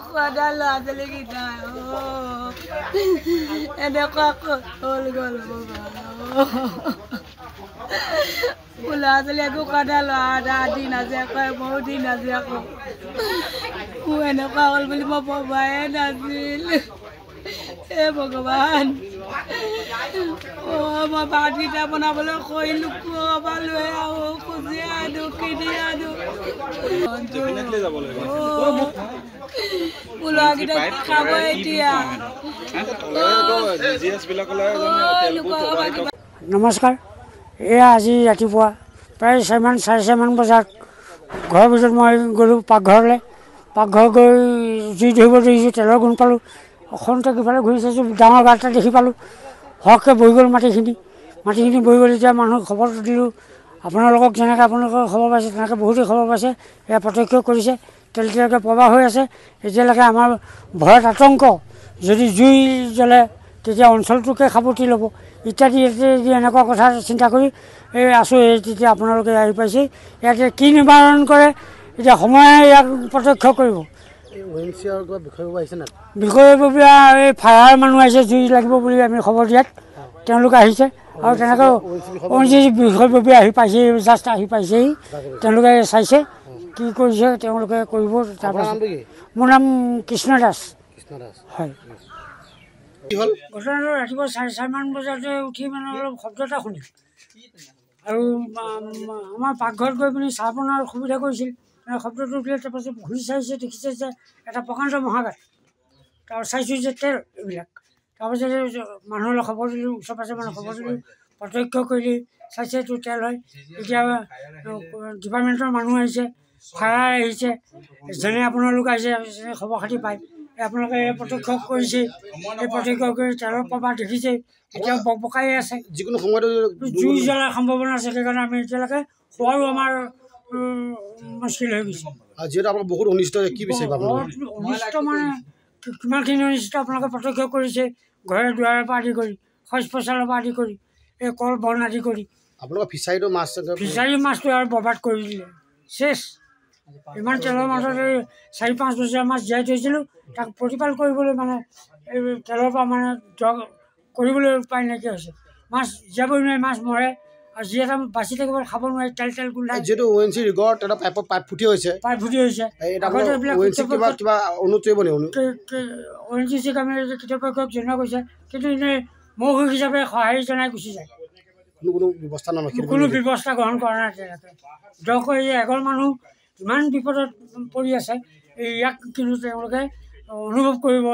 খোৱাদা ল'ৰা ছোৱালীকেইটা এনেকুৱা হ'ল গ'ল ল'ৰা ছোৱালী একো খোৱাদা ল'ৰা এটা দিন আছে আকৌ ময়ো দিন আছে আকৌ মোৰ এনেকুৱা হ'ল বুলি মই ভবাই নাছিল হে ভগৱান মই ভাতকেইটা বনাবলৈ কৰিলোঁ ক'ৰবাৰ লৈ আহোঁ খুজি আনো কিনি আনো মোৰ ল'ৰাকেইটা খাব এতিয়া নমস্কাৰ। এয়া আজি ৰাতিপুৱা প্ৰায় 4:30 বজাত ঘৰৰ ভিতৰত মই গ'লোঁ পাকঘৰলৈ। পাকঘৰ গৈ জুই ধৰিব ধৰিছোঁ, তেলৰ গোন্ধ পালোঁ। অখনতে কিফালে ঘূৰি চাইছোঁ, ডাঙৰ গাঁত এটা দেখি পালোঁ। হৰকৈ বহি গ'ল মাটিখিনি বহি গ'ল। এতিয়া মানুহক খবৰটো দিলোঁ। আপোনালোকক যেনেকৈ আপোনালোকৰ খবৰ পাইছে তেনেকৈ বহুতেই খবৰ পাইছে, এয়া প্ৰত্যক্ষ কৰিছে। তেলকৈ প্ৰবাহ হৈ আছে। এতিয়ালৈকে আমাৰ ভয়ত আতংক, যদি জুই জ্বলে তেতিয়া অঞ্চলটোকে সাৱটি ল'ব ইত্যাদি এনেকুৱা কথা চিন্তা কৰি আছোঁ। তেতিয়া আপোনালোকে আহি পাইছে, ইয়াতে কি নিবাৰণ কৰে এতিয়া সময়ে ইয়াক প্ৰত্যক্ষ কৰিব। বিষয়ববীয়া এই ফায়াৰ মানুহ আহিছে, জুই লাগিব বুলি আমি খবৰ দিয়াত তেওঁলোকে আহিছে আৰু তেনেকৈ বিষয়ববীয়া আহি পাইছেহি, জাষ্ট আহি পাইছেহি। তেওঁলোকে চাইছে কি কৰিছে, তেওঁলোকে কৰিব। তাৰপাছত মোৰ নাম কৃষ্ণ দাস। হয়, ঘটনাটো ৰাতিপুৱা 4:30 বজাতে উঠি মানে অলপ শব্দ এটা শুনিছোঁ আৰু আমাৰ পাকঘৰত গৈ পিনি চাহ বনোৱাৰ সুবিধা কৰিছিল। শব্দটো উঠিলে তাৰপাছত ঘূৰি চাইছে, দেখিছে যে এটা প্ৰকাণ্ড মহাগাত। তাৰ চাইছোঁ যে তেল এইবিলাক। তাৰপাছতে মানুহলৈ খবৰ দিলোঁ, ওচৰ পাজৰ মানুহ খবৰ দিলোঁ, প্ৰত্যক্ষ কৰি চাইছে এইটো তেল হয়। এতিয়া ডিপাৰ্টমেণ্টৰ মানুহ আহিছে, ফায়াৰ আহিছে, যেনে আপোনালোক আহিছে যেনে খবৰ খাতি পায়। আপোনালোকে প্ৰত্যক্ষ কৰিছে, এই প্ৰত্যক্ষ কৰি তেলৰ প্ৰবাহ দেখিছে। এতিয়াও বকাই আছে, যিকোনো সময়তো জুই জ্বলাৰ সম্ভাৱনা আছে। সেইকাৰণে আমি এতিয়ালৈকে খোৱাৰো আমাৰ মুস্কিল হৈ গৈছে। যিহেতু আপোনাৰ বহুত অনিষ্ট অনিষ্ট মানে কিমানখিনি অনিষ্ট আপোনালোকে প্ৰত্যক্ষ কৰিছে। ঘৰে দুৱাৰৰ পৰা আদি কৰি, শৌচ পচাৰৰ পৰা আদি কৰি, এই কল বন আদি কৰি আপোনালোকৰ ফিচাৰীটো মাছটো আৰু বৰবাদ কৰি দিলে, চেছ। ইমান তেলৰ মাজত এই 4-5 বছৰীয়া মাছ জীয়াই থৈছিলোঁ, তাক প্ৰতিপাল কৰিবলৈ মানে এই তেলৰ পৰা মানে কৰিবলৈ উপায় নাইকিয়া হৈছে। মাছ জীয়াবই নোৱাৰে, মাছ মৰে আৰু যি এটা বাচি থাকিব খাব নোৱাৰি, তেল গোন্ধাই। যিহেতু ONGC ৰিগৰ এটা পাইপ ফুটি হৈছে, ONGCক আমি কৃতপক্ষক জনোৱা গৈছে, কিন্তু এনেই মৌখিক হিচাপে সঁহাৰি জনাই গুচি যায়। কোনো ব্যৱস্থা গ্ৰহণ কৰা নাই। তেওঁলোকে এঘৰ মানুহ ইমান বিপদত পৰি আছে, ইয়াক কিন্তু তেওঁলোকে অনুভৱ কৰিব